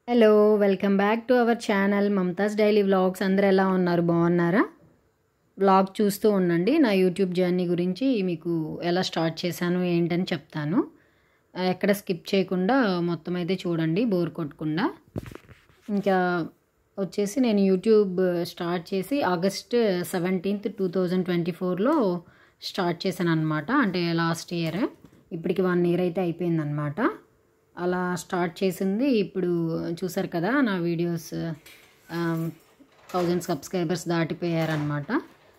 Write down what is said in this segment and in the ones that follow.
Hello welcome back to our channel Mamata's daily vlogs. అందరూ ఎలా ఉన్నారు? బాగున్నారా? వ్లాగ్ చూస్తూ ఉండండి. నా యూట్యూబ్ జర్నీ గురించి మీకు ఎలా స్టార్ట్ చేశాను ఏంటని చెప్తాను. ఎక్కడ స్కిప్ చేయకుండా మొత్తం అయితే చూడండి, బోర్ కొట్టకుండా. ఇంకా వచ్చేసి నేను యూట్యూబ్ స్టార్ట్ చేసి ఆగస్ట్ 17, 2024లో స్టార్ట్ చేశాను అనమాట. అంటే లాస్ట్ ఇయర్. ఇప్పటికి 1 year అయితే అయిపోయిందనమాట. అలా స్టార్ట్ చేసింది. ఇప్పుడు చూసారు కదా, నా వీడియోస్ 1000 సబ్స్క్రైబర్స్ దాటిపోయారనమాట.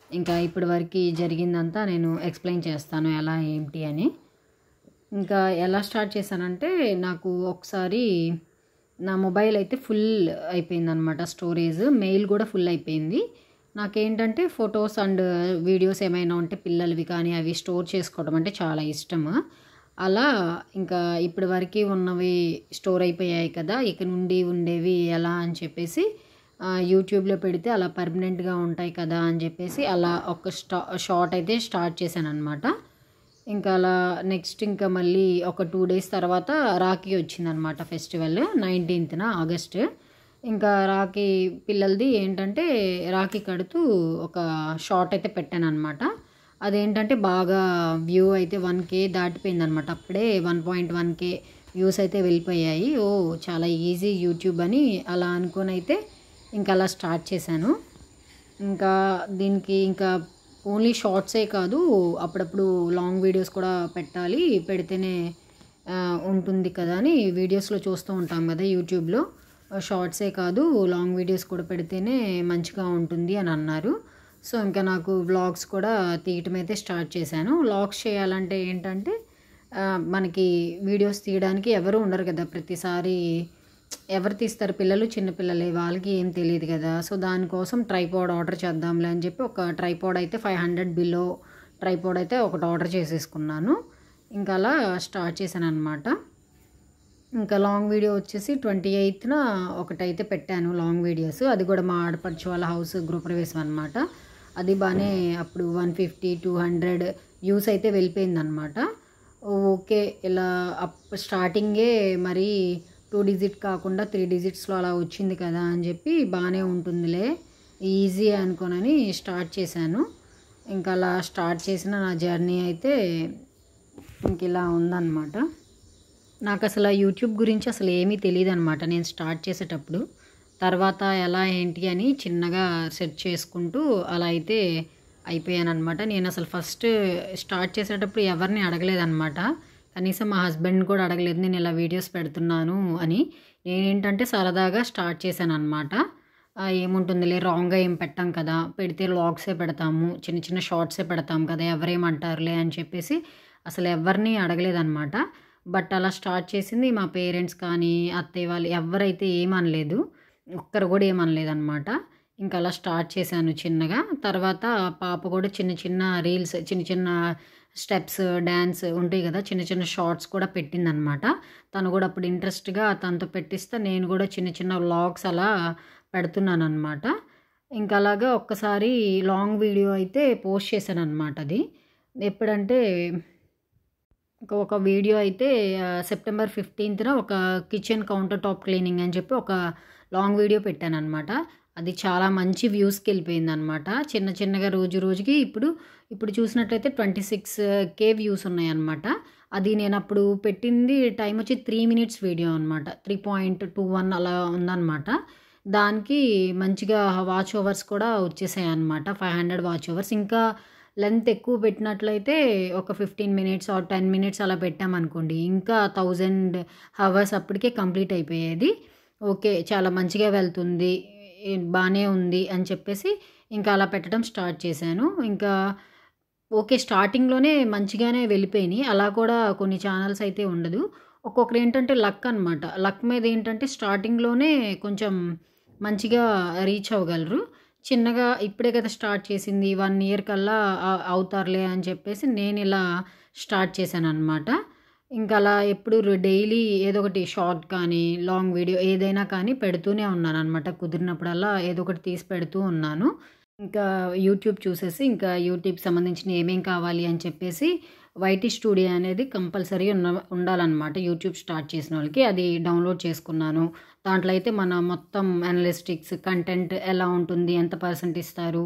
ఇంకా ఇప్పటి వరకు జరిగిందంతా నేను ఎక్స్ప్లెయిన్ చేస్తాను ఎలా ఏంటి అని. ఇంకా ఎలా స్టార్ట్ చేశానంటే, నాకు ఒకసారి నా మొబైల్ అయితే ఫుల్ అయిపోయిందనమాట. స్టోరేజ్, మెయిల్ కూడా ఫుల్ అయిపోయింది. నాకేంటంటే ఫొటోస్ అండ్ వీడియోస్ ఏమైనా ఉంటే పిల్లలవి కానీ అవి స్టోర్ చేసుకోవడం అంటే చాలా ఇష్టము. అలా ఇంకా ఇప్పటి వరకు ఉన్నవి స్టోర్ అయిపోయాయి కదా, ఇక నుండి ఉండేవి ఎలా అని చెప్పేసి యూట్యూబ్లో పెడితే అలా పర్మనెంట్గా ఉంటాయి కదా అని చెప్పేసి అలా ఒక షార్ట్ అయితే స్టార్ట్ చేశాను అనమాట. ఇంకా అలా నెక్స్ట్ ఇంకా మళ్ళీ ఒక 2 days తర్వాత రాఖీ వచ్చిందనమాట. Festival 19th August. ఇంకా రాఖీ పిల్లలది ఏంటంటే రాఖీ కడుతూ ఒక షార్ట్ అయితే పెట్టాను అనమాట. అదేంటంటే బాగా వ్యూ అయితే 1K దాటిపోయింది అనమాట. అప్పుడే 1.1K వ్యూస్ అయితే వెళ్ళిపోయాయి. ఓ చాలా ఈజీ యూట్యూబ్ అని అలా అనుకొని అయితే ఇంకా అలా స్టార్ట్ చేశాను. ఇంకా దీనికి ఇంకా ఓన్లీ షార్ట్సే కాదు, అప్పుడప్పుడు లాంగ్ వీడియోస్ కూడా పెట్టాలి, పెడితేనే ఉంటుంది కదా అని వీడియోస్లో చూస్తూ ఉంటాం కదా యూట్యూబ్లో. షార్ట్సే కాదు లాంగ్ వీడియోస్ కూడా పెడితేనే మంచిగా ఉంటుంది అని అన్నారు. సో ఇంకా నాకు వ్లాగ్స్ కూడా తీయటం అయితే స్టార్ట్ చేశాను. వ్లాగ్స్ చేయాలంటే ఏంటంటే మనకి వీడియోస్ తీయడానికి ఎవరు ఉండరు కదా, ప్రతిసారి ఎవరు తీస్తారు? పిల్లలు, చిన్నపిల్లలే, వాళ్ళకి ఏం తెలియదు కదా. సో దానికోసం ట్రైపాడ్ ఆర్డర్ చేద్దాంలే అని చెప్పి ఒక ట్రైపాడ్ అయితే 500 బిలో ట్రైపాడ్ అయితే ఒకటి ఆర్డర్ చేసేసుకున్నాను. ఇంకా అలా స్టార్ట్ చేశాను అనమాట. ఇంకా లాంగ్ వీడియో వచ్చేసి 28th ఒకటైతే పెట్టాను లాంగ్ వీడియోస్. అది కూడా మా ఆడపడుచు వాళ్ళ హౌస్ గృహప్రవేశం అనమాట. అది బాగానే అప్పుడు 150-200 వ్యూస్ అయితే వెళ్ళిపోయిందనమాట. ఓకే, ఇలా స్టార్టింగే మరి 2 digit కాకుండా 3 digitsలో అలా వచ్చింది కదా అని చెప్పి బాగానే ఉంటుందిలే, ఈజీ అనుకోనని స్టార్ట్ చేశాను. ఇంకా అలా స్టార్ట్ చేసిన నా జర్నీ అయితే ఇంక ఇలా ఉందన్నమాట. నాకు అసలు యూట్యూబ్ గురించి అసలు ఏమీ తెలియదు అనమాట నేను స్టార్ట్ చేసేటప్పుడు. తర్వాత ఎలా ఏంటి అని చిన్నగా సెట్ చేసుకుంటూ అలా అయితే అయిపోయాను అనమాట. నేను అసలు ఫస్ట్ స్టార్ట్ చేసేటప్పుడు ఎవరిని అడగలేదన్నమాట. కనీసం మా హస్బెండ్ కూడా అడగలేదు నేను ఇలా వీడియోస్ పెడుతున్నాను అని. నేనేంటంటే సరదాగా స్టార్ట్ చేశాను అనమాట. ఏముంటుందిలే, రాంగ్గా ఏం పెట్టాం కదా, పెడితే వ్లాగ్సే పెడతాము, చిన్న చిన్న షార్ట్సే పెడతాం కదా, ఎవరేమంటారులే అని చెప్పేసి అసలు ఎవరిని అడగలేదన్నమాట. బట్ అలా స్టార్ట్ చేసింది మా పేరెంట్స్ కానీ అత్తయ్య వాళ్ళు ఎవరైతే ఏమనలేదు, ఒక్కరు కూడా ఏమనలేదన్నమాట. ఇంకా అలా స్టార్ట్ చేశాను చిన్నగా. తర్వాత పాప కూడా చిన్న చిన్న రీల్స్, చిన్న చిన్న స్టెప్స్, డ్యాన్స్ ఉంటాయి కదా, చిన్న చిన్న షార్ట్స్ కూడా పెట్టిందనమాట. తను కూడా అప్పుడు ఇంట్రెస్ట్గా తనతో పెట్టిస్తే నేను కూడా చిన్న చిన్న వ్లాగ్స్ అలా పెడుతున్నాను అనమాట. ఇంకా అలాగా ఒక్కసారి లాంగ్ వీడియో అయితే పోస్ట్ చేశాను అనమాట. అది ఎప్పుడంటే ఒక వీడియో అయితే సెప్టెంబర్ 15th ఒక కిచెన్ కౌంటర్ టాప్ క్లీనింగ్ అని చెప్పి ఒక లాంగ్ వీడియో పెట్టాను అనమాట. అది చాలా మంచి వ్యూస్కి వెళ్ళిపోయింది అనమాట. చిన్న చిన్నగా రోజు రోజుకి ఇప్పుడు చూసినట్లయితే 26K వ్యూస్ ఉన్నాయన్నమాట. అది నేను అప్పుడు పెట్టింది టైం వచ్చి 3 minutes వీడియో అనమాట. 3.21 అలా ఉందన్నమాట. దానికి మంచిగా వాచ్ ఓవర్స్ కూడా వచ్చేసాయి అనమాట. 500 వాచ్ ఓవర్స్. ఇంకా లెంత్ ఎక్కువ పెట్టినట్లయితే ఒక 15 minutes ఆర్ 10 minutes అలా పెట్టామనుకోండి, ఇంకా 1000 hours అప్పటికే కంప్లీట్ అయిపోయేది. ఓకే, చాలా మంచిగా వెళ్తుంది, బాగానే ఉంది అని చెప్పేసి ఇంకా అలా పెట్టడం స్టార్ట్ చేశాను. ఇంకా ఓకే, స్టార్టింగ్లోనే మంచిగానే వెళ్ళిపోయినాయి. అలా కూడా కొన్ని ఛానల్స్ అయితే ఉండదు. ఒక్కొక్కరు ఏంటంటే లక్ అనమాట. లక్ మీద ఏంటంటే స్టార్టింగ్లోనే కొంచెం మంచిగా రీచ్ అవ్వగలరు. చిన్నగా ఇప్పుడే కదా స్టార్ట్ చేసింది, 1 year కల్లా అవుతారులే అని చెప్పేసి నేను ఇలా స్టార్ట్ చేశాను అనమాట. ఇంకా అలా ఎప్పుడు డైలీ ఏదో ఒకటి షార్ట్ కానీ లాంగ్ వీడియో ఏదైనా కానీ పెడుతూనే ఉన్నాను అనమాట. కుదిరినప్పుడల్లా ఏదో ఒకటి తీసి పెడుతూ ఉన్నాను. ఇంకా యూట్యూబ్ చూసేసి ఇంకా యూట్యూబ్కి సంబంధించిన ఏమేం కావాలి అని చెప్పేసి వైటీ స్టూడియో అనేది కంపల్సరీ ఉండాలన్నమాట యూట్యూబ్ స్టార్ట్ చేసిన వాళ్ళకి. అది డౌన్లోడ్ చేసుకున్నాను. దాంట్లో అయితే మన మొత్తం అనలిస్టిక్స్, కంటెంట్ ఎలా ఉంటుంది, ఎంత పర్సెంట్ ఇస్తారు,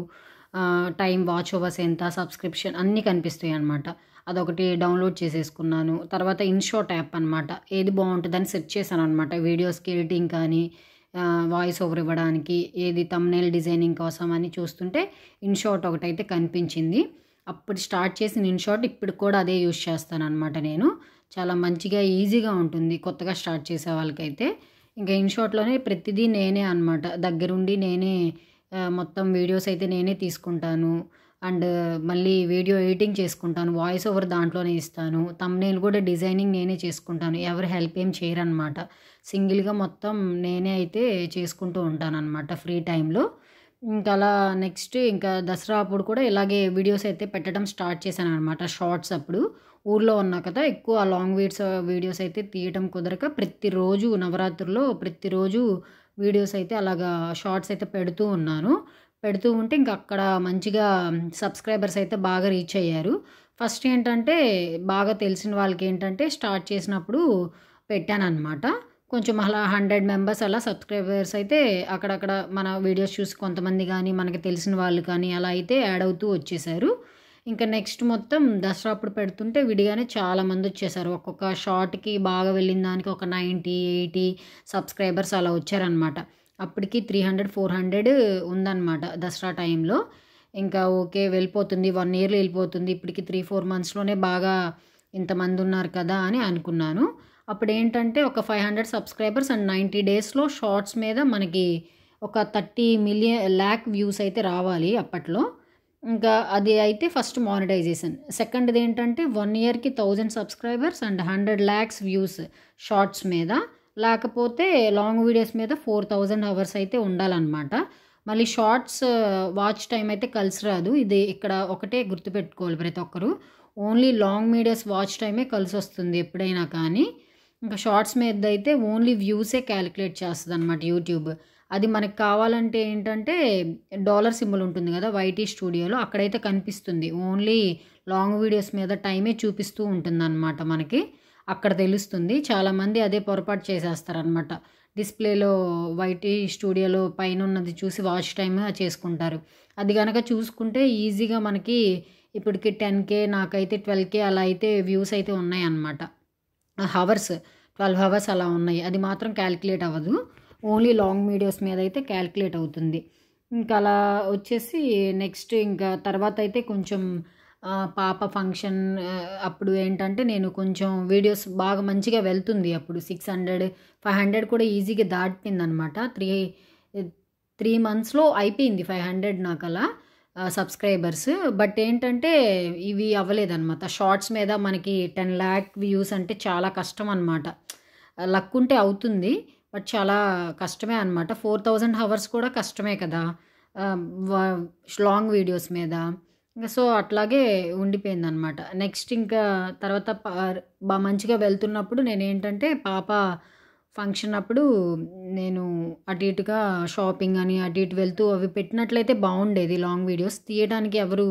టైం, వాచ్ ఓవర్స్ ఎంత, సబ్స్క్రిప్షన్ అన్నీ కనిపిస్తాయి అనమాట. అదొకటి డౌన్లోడ్ చేసేసుకున్నాను. తర్వాత ఇన్‌షాట్ యాప్ అనమాట. ఏది బాగుంటుందని సెర్చ్ చేశాను అనమాట. వీడియోస్కి ఎడిటింగ్ కానీ వాయిస్ ఓవర్ ఇవ్వడానికి, ఏది థంబ్‌నెయిల్ డిజైనింగ్ కోసం అని చూస్తుంటే ఇన్‌షాట్ ఒకటైతే కనిపించింది. అప్పుడు స్టార్ట్ చేసిన ఇన్‌షాట్ ఇప్పుడు కూడా అదే యూజ్ చేస్తానన్నమాట నేను. చాలా మంచిగా ఈజీగా ఉంటుంది కొత్తగా స్టార్ట్ చేసే వాళ్ళకైతే. ఇంకా ఇన్‌షాట్‌లోనే ప్రతిదీ నేనే అనమాట. దగ్గరుండి నేనే మొత్తం వీడియోస్ అయితే నేనే తీసుకుంటాను. అండ్ మళ్ళీ వీడియో ఎడిటింగ్ చేసుకుంటాను. వాయిస్ ఓవర్ దాంట్లోనే ఇస్తాను. థంబ్‌నెయిల్ కూడా డిజైనింగ్ నేనే చేసుకుంటాను. ఎవరు హెల్ప్ ఏం చేయరనమాట. సింగిల్‌గా మొత్తం నేనే అయితే చేసుకుంటూ ఉంటానన్నమాట ఫ్రీ టైంలో. ఇంకా అలా నెక్స్ట్ ఇంకా దసరా అప్పుడు కూడా ఇలాగే వీడియోస్ అయితే పెట్టడం స్టార్ట్ చేశాననమాట. షార్ట్స్ అప్పుడు. ఊర్లో ఉన్నా కదా, ఎక్కువ లాంగ్ వీడియోస్ అయితే తీయటం కుదరక ప్రతిరోజు నవరాత్రుల్లో ప్రతిరోజు వీడియోస్ అయితే అలాగా షార్ట్స్ అయితే పెడుతూ ఉన్నాను. పెడుతూ ఉంటే ఇంక అక్కడ మంచిగా సబ్స్క్రైబర్స్ అయితే బాగా రీచ్ అయ్యారు. ఫస్ట్ ఏంటంటే బాగా తెలిసిన వాళ్ళకి ఏంటంటే స్టార్ట్ చేసినప్పుడు పెట్టానన్నమాట. కొంచెం అలా 100 మెంబర్స్ అలా సబ్స్క్రైబర్స్ అయితే అక్కడక్కడ మన వీడియోస్ చూసి కొంతమంది కానీ, మనకి తెలిసిన వాళ్ళు కానీ అలా అయితే యాడ్ అవుతూ వచ్చేసారు. ఇంకా నెక్స్ట్ మొత్తం దసరా అప్పుడు పెడుతుంటే విడిగానే చాలామంది వచ్చేసారు. ఒక్కొక్క షార్ట్‌కి బాగా వెళ్ళిన దానికి ఒక 90, 80 సబ్స్క్రైబర్స్ అలా వచ్చారనమాట. అప్పటికి 300, 400 ఉందన్నమాట దసరా టైంలో. ఇంకా ఓకే, వెళ్ళిపోతుంది. 1 ఇయర్‌లో వెళ్ళిపోతుంది. ఇప్పటికి 3, 4 మంత్స్‌లోనే బాగా ఇంతమంది ఉన్నారు కదా అని అనుకున్నాను. అప్పుడేంటంటే ఒక 500 సబ్స్క్రైబర్స్ అండ్ 90 డేస్‌లో షార్ట్స్ మీద మనకి ఒక 30 లాక్ వ్యూస్ అయితే రావాలి అప్పట్లో. ఇంకా అది అయితే ఫస్ట్ మానిటైజేషన్. సెకండ్‌ది ఏంటంటే 1 ఇయర్‌కి 1000 subscribers and 100 lakhs views shorts మీద. లేకపోతే లాంగ్ వీడియోస్ మీద 4000 అవర్స్ అయితే ఉండాలన్నమాట. మళ్ళీ షార్ట్స్ వాచ్ టైమ్ అయితే కలిసి రాదు. ఇది ఇక్కడ ఒకటే గుర్తుపెట్టుకోవాలి ప్రతి ఒక్కరు. ఓన్లీ లాంగ్ వీడియోస్ వాచ్ టైమే కలిసొస్తుంది ఎప్పుడైనా కానీ. ఇంకా షార్ట్స్ మీద అయితే ఓన్లీ వ్యూసే క్యాలిక్యులేట్ చేస్తదనమాట యూట్యూబ్. అది మనకు కావాలంటే ఏంటంటే డాలర్ సింబల్ ఉంటుంది కదా వైటీ స్టూడియోలో, అక్కడైతే కనిపిస్తుంది. ఓన్లీ లాంగ్ వీడియోస్ మీద టైమే చూపిస్తూ ఉంటుందన్నమాట మనకి. అక్కడ తెలుస్తుంది. చాలామంది అదే పొరపాటు చేసేస్తారనమాట. డిస్ప్లేలో వైటీ స్టూడియోలో పైన ఉన్నది చూసి వాచ్ టైమ్ చేసుకుంటారు. అది గనక చూసుకుంటే ఈజీగా మనకి ఇప్పటికి 10K, నాకైతే 12K అలా అయితే వ్యూస్ అయితే ఉన్నాయన్నమాట. హవర్స్ 12 హవర్స్ అలా ఉన్నాయి. అది మాత్రం క్యాలిక్యులేట్ అవ్వదు. ఓన్లీ లాంగ్ వీడియోస్ మీద అయితే క్యాలిక్యులేట్ అవుతుంది. ఇంకా అలా వచ్చేసి నెక్స్ట్ ఇంకా తర్వాత అయితే కొంచెం పాప ఫంక్షన్ అప్పుడు ఏంటంటే నేను కొంచెం వీడియోస్ బాగా మంచిగా వెళ్తుంది. అప్పుడు 600, 500 కూడా ఈజీగా దాటిపోయిందనమాట. 3 మంత్స్‌లో అయిపోయింది 500 నాకలా సబ్స్క్రైబర్స్. బట్ ఏంటంటే ఇవి అవ్వలేదనమాట. షార్ట్స్ మీద మనకి 10 లాక్ వ్యూస్ అంటే చాలా కష్టం అనమాట. లక్ ఉంటే అవుతుంది. బట్ చాలా కష్టమే అనమాట. 4000 హవర్స్ కూడా కష్టమే కదా వ లాంగ్ వీడియోస్ మీద. సో అట్లాగే ఉండిపోయిందనమాట. నెక్స్ట్ ఇంకా తర్వాత మంచిగా వెళ్తున్నప్పుడు నేనేంటంటే పాప ఫంక్షన్ అప్పుడు నేను అటు ఇటుగా షాపింగ్ అని అటు ఇటు వెళ్తూ అవి పెట్టినట్లయితే బాగుండేది. లాంగ్ వీడియోస్ తీయడానికి ఎవరు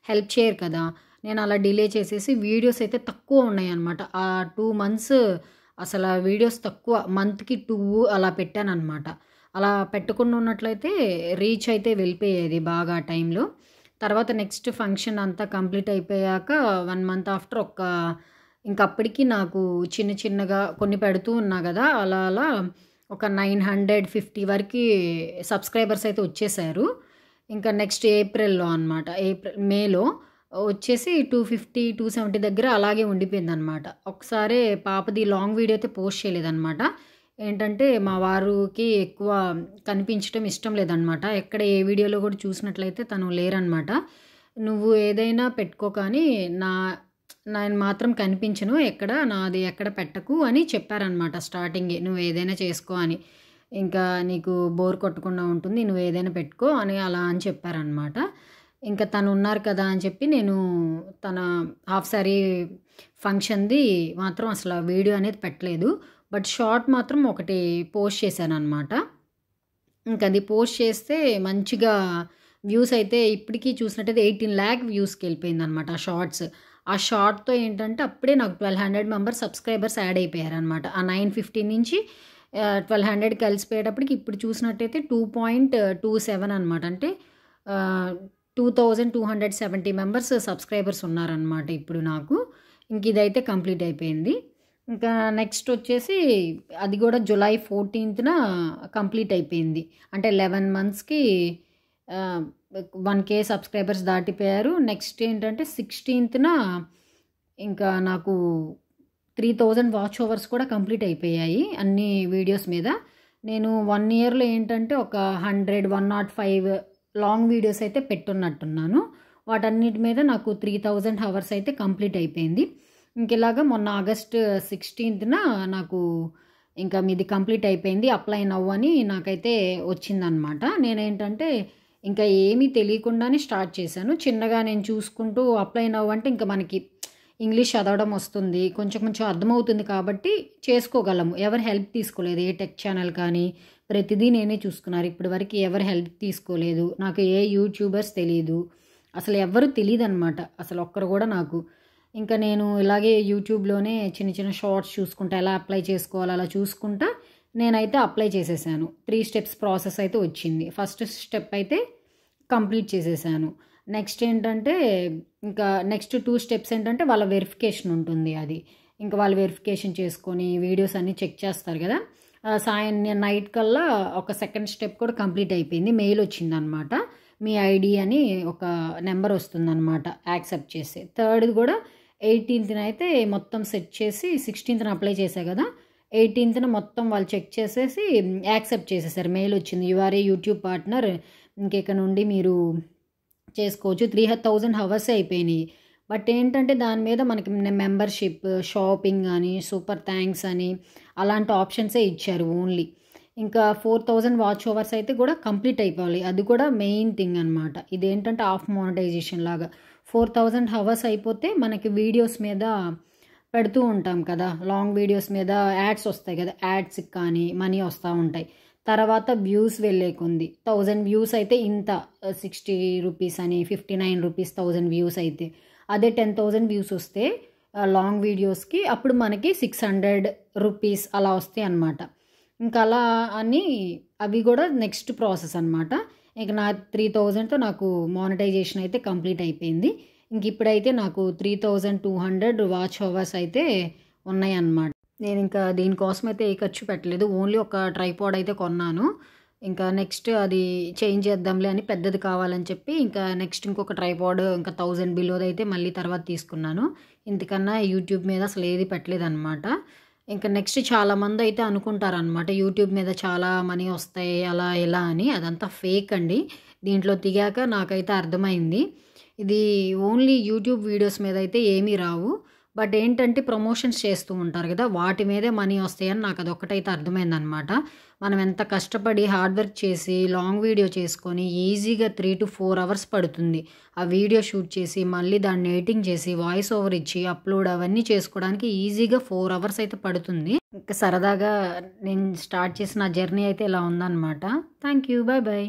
హెల్ప్ చేయరు కదా. నేను అలా డిలే చేసేసి వీడియోస్ అయితే తక్కువ ఉన్నాయన్నమాట. ఆ 2 మంత్స్ అసలు వీడియోస్ తక్కువ, మంత్కి 2 అలా పెట్టానన్నమాట. అలా పెట్టకుండా ఉన్నట్లయితే రీచ్ అయితే వెళ్ళిపోయేది బాగా ఆ టైంలో. తర్వాత నెక్స్ట్ ఫంక్షన్ అంతా కంప్లీట్ అయిపోయాక 1 మంత్ ఆఫ్టర్ ఇంకప్పటికి నాకు చిన్న చిన్నగా కొన్ని పెడుతూ ఉన్నా కదా, అలా అలా ఒక 950 వరకు సబ్స్క్రైబర్స్ అయితే వచ్చేసారు. ఇంకా నెక్స్ట్ ఏప్రిల్‌లో అనమాట. మేలో వచ్చేసి 250, 270 దగ్గర అలాగే ఉండిపోయిందనమాట. ఒకసారి పాపది లాంగ్ వీడియో అయితే పోస్ట్ చేయలేదనమాట. ఏంటంటే మా వారికి ఎక్కువ కనిపించడం ఇష్టం లేదనమాట. ఎక్కడ ఏ వీడియోలో కూడా చూసినట్లయితే తను లేరనమాట. "నువ్వు ఏదైనా పెట్టుకో కానీ నేను మాత్రం కనిపించను నాది ఎక్కడ పెట్టకు" అని చెప్పారనమాట స్టార్టింగే. "నువ్వు ఏదైనా చేసుకో" అని. "ఇంకా నీకు బోర్ కొట్టకుండా ఉంటుంది. నువ్వు ఏదైనా పెట్టుకో" అని అలా అని చెప్పారనమాట. ఇంకా తను ఉన్నారు కదా అని చెప్పి నేను తన హాఫ్ సారీ ఫంక్షన్‌ది మాత్రం అసలు వీడియో అనేది పెట్టలేదు. బట్ షార్ట్ మాత్రం ఒకటి పోస్ట్ చేశాననమాట. ఇంకా అది పోస్ట్ చేస్తే మంచిగా వ్యూస్ అయితే ఇప్పటికీ చూసినట్టయితే 18 లాక్ వ్యూస్‌కి వెళ్ళిపోయిందనమాట ఆ షార్ట్స్. ఆ షార్ట్‌తో ఏంటంటే అప్పుడే నాకు 1200 మెంబర్స్ సబ్స్క్రైబర్స్ యాడ్ అయిపోయారనమాట. ఆ 9:15 నుంచి 1200 కలిసిపోయేటప్పటికి ఇప్పుడు చూసినట్టయితే 2.27 అనమాట. అంటే 2270 మెంబర్స్ సబ్స్క్రైబర్స్ ఉన్నారనమాట ఇప్పుడు నాకు. ఇంక ఇదైతే కంప్లీట్ అయిపోయింది. ఇంకా నెక్స్ట్ వచ్చేసి అది కూడా జులై 14న కంప్లీట్ అయిపోయింది. అంటే 11 మంత్స్‌కి 1K సబ్స్క్రైబర్స్ దాటిపోయారు. నెక్స్ట్ ఏంటంటే 16న ఇంకా నాకు 3000 వాచ్ ఓవర్స్ కూడా కంప్లీట్ అయిపోయాయి అన్ని వీడియోస్ మీద. నేను 1 ఇయర్‌లో ఏంటంటే ఒక 100, 105 లాంగ్ వీడియోస్ అయితే పెట్టున్నట్టున్నాను. వాటన్నిటి మీద నాకు 3000 హవర్స్ అయితే కంప్లీట్ అయిపోయింది. ఇంక ఇలాగా మొన్న ఆగస్ట్ 16న నాకు ఇంకా మీది కంప్లీట్ అయిపోయింది, అప్లై నౌ అని నాకైతే వచ్చిందనమాట. నేనేంటంటే ఇంకా ఏమీ తెలియకుండానే స్టార్ట్ చేశాను. చిన్నగా నేను చూసుకుంటూ అప్లై నౌ అంటే ఇంకా మనకి ఇంగ్లీష్ చదవడం వస్తుంది, కొంచెం కొంచెం అర్థమవుతుంది కాబట్టి చేసుకోగలము. ఎవరు హెల్ప్ తీసుకోలేదు. ఏ టెక్ ఛానల్ కానీ ప్రతిదీ నేనే చూసుకున్నారు. ఇప్పటి వరకు ఎవరు హెల్ప్ తీసుకోలేదు. నాకు ఏ యూట్యూబర్స్ తెలీదు, అసలు ఎవ్వరు తెలియదనమాట, అసలు ఒక్కరు కూడా నాకు. ఇంకా నేను ఇలాగే యూట్యూబ్లోనే చిన్న చిన్న షార్ట్స్ చూసుకుంటా, ఎలా అప్లై చేసుకోవాలో అలా చూసుకుంటా నేనైతే అప్లై చేసేసాను. 3 స్టెప్స్ ప్రాసెస్ అయితే వచ్చింది. ఫస్ట్ స్టెప్ అయితే కంప్లీట్ చేసేసాను. నెక్స్ట్ ఏంటంటే ఇంకా నెక్స్ట్ 2 స్టెప్స్ ఏంటంటే వాళ్ళ వెరిఫికేషన్ ఉంటుంది. అది ఇంకా వాళ్ళు వెరిఫికేషన్ చేసుకొని వీడియోస్ అన్నీ చెక్ చేస్తారు కదా. నైట్ కల్లా ఒక సెకండ్ స్టెప్ కూడా కంప్లీట్ అయిపోయింది. మెయిల్ వచ్చిందనమాట. మీ ఐడి అని ఒక నెంబర్ వస్తుందన్నమాట యాక్సెప్ట్ చేసి. థర్డ్ కూడా 18న అయితే మొత్తం సెట్ చేసి 16న అప్లై చేశా కదా, 18న మొత్తం వాళ్ళు చెక్ చేసేసి యాక్సెప్ట్ చేసేసారు. మెయిల్ వచ్చింది, you are a YouTube partner, ఇంక నుండి మీరు చేసుకోవచ్చు. 3000 హవర్సే అయిపోయినాయి. బట్ ఏంటంటే దాని మీద మనకి మెంబర్షిప్, షాపింగ్ అని, సూపర్ థ్యాంక్స్ అని అలాంటి ఆప్షన్సే ఇచ్చారు ఓన్లీ. ఇంకా 4000 వాచ్ ఓవర్స్ అయితే కూడా కంప్లీట్ అయిపోవాలి. అది కూడా మెయిన్ థింగ్ అనమాట. ఇదేంటంటే ఆఫ్ మానిటైజేషన్ లాగా 4000 హవర్స్ అయిపోతే మనకి వీడియోస్ మీద పెడుతూ ఉంటాం కదా, లాంగ్ వీడియోస్ మీద యాడ్స్ వస్తాయి కదా, యాడ్స్కి కానీ మనీ వస్తూ ఉంటాయి. తర్వాత వ్యూస్ వెళ్ళే కొంది 1000 వ్యూస్ అయితే ఇంత 60 రూపీస్ అని, 59 రూపీస్ 1000 వ్యూస్ అయితే. అదే 10,000 వ్యూస్ వస్తే లాంగ్ వీడియోస్కి అప్పుడు మనకి 600 రూపీస్ అలా వస్తాయి అన్నమాట. ఇంకా అలా అని అవి కూడా నెక్స్ట్ ప్రాసెస్ అనమాట. ఇంక నా 3000తో నాకు మానిటైజేషన్ అయితే కంప్లీట్ అయిపోయింది. ఇంక ఇప్పుడైతే నాకు 3200 వాచ్ అవర్స్ అయితే ఉన్నాయన్నమాట. నేను ఇంకా దీనికోసం అయితే ఏ ఖర్చు పెట్టలేదు. ఓన్లీ ఒక ట్రైపాడ్ అయితే కొన్నాను. ఇంకా నెక్స్ట్ అది చేంజ్ చేద్దాంలే అని, పెద్దది కావాలని చెప్పి ఇంకా నెక్స్ట్ ఇంకొక ట్రైపాడ్ ఇంకా 1000 బిలోది అయితే మళ్ళీ తర్వాత తీసుకున్నాను. ఇంతకన్నా యూట్యూబ్ మీద అసలు ఏది పెట్టలేదన్నమాట. ఇంకా నెక్స్ట్ చాలామంది అయితే అనుకుంటారనమాట యూట్యూబ్ మీద చాలా మనీ వస్తాయి అలా ఇలా అని. అదంతా ఫేక్ అండి. దీంట్లో దిగాక నాకైతే అర్థమైంది, ఇది ఓన్లీ యూట్యూబ్ వీడియోస్ మీద అయితే ఏమీ రావు. బట్ ఏంటంటే ప్రమోషన్స్ చేస్తూ ఉంటారు కదా, వాటి మీదే మనీ వస్తాయని నాకు అదొక్కటైతే అర్థమైందనమాట. మనం ఎంత కష్టపడి హార్డ్ వర్క్ చేసి లాంగ్ వీడియో చేసుకొని ఈజీగా 3 to 4 అవర్స్ పడుతుంది ఆ వీడియో షూట్ చేసి, మళ్ళీ దాన్ని ఎడిటింగ్ చేసి వాయిస్ ఓవర్ ఇచ్చి అప్లోడ్ అవన్నీ చేసుకోవడానికి ఈజీగా 4 అవర్స్ అయితే పడుతుంది. ఇంకా సరదాగా నేను స్టార్ట్ చేసిన జర్నీ అయితే ఇలా ఉందన్నమాట. Thank you, bye bye.